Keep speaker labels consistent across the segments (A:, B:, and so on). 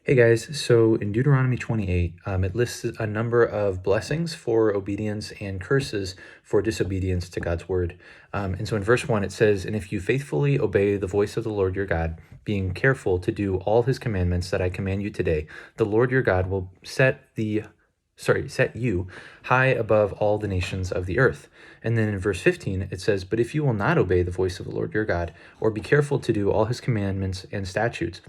A: Hey guys, so in Deuteronomy 28, it lists a number of blessings for obedience and curses for disobedience to God's word. And so in verse 1, it says, "And if you faithfully obey the voice of the Lord your God, being careful to do all his commandments that I command you today, the Lord your God will set you high above all the nations of the earth." And then in verse 15, it says, "But if you will not obey the voice of the Lord your God, or be careful to do all his commandments and his statutes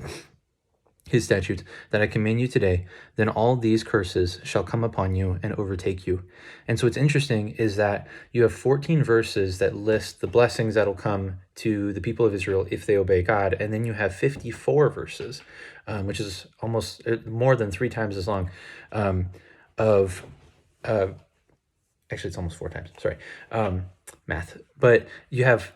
A: that I command you today, then all these curses shall come upon you and overtake you." And so what's interesting is that you have 14 verses that list the blessings that'll come to the people of Israel if they obey God. And then you have 54 verses, which is almost more than 3 times as long, of actually it's almost 4 times, sorry, math. But you have,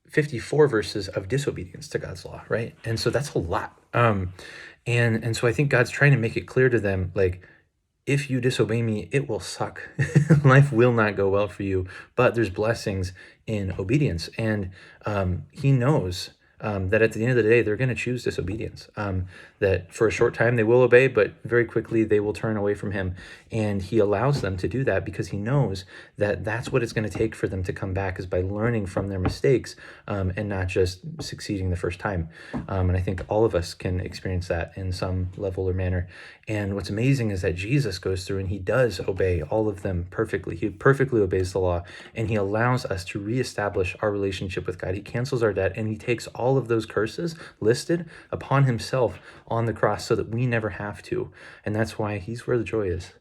A: 54 verses of disobedience to God's law, right? And so that's a lot. And so I think God's trying to make it clear to them, like, if you disobey me, it will suck. Life will not go well for you, but there's blessings in obedience. And he knows that at the end of the day, they're going to choose disobedience. That for a short time they will obey, but very quickly they will turn away from him. And he allows them to do that because he knows that that's what it's going to take for them to come back, is by learning from their mistakes and not just succeeding the first time. And I think all of us can experience that in some level or manner. And what's amazing is that Jesus goes through and he does obey all of them perfectly. He perfectly obeys the law, and he allows us to reestablish our relationship with God. He cancels our debt, and he takes all of those curses listed upon himself on the cross so that we never have to. And that's why he's where the joy is.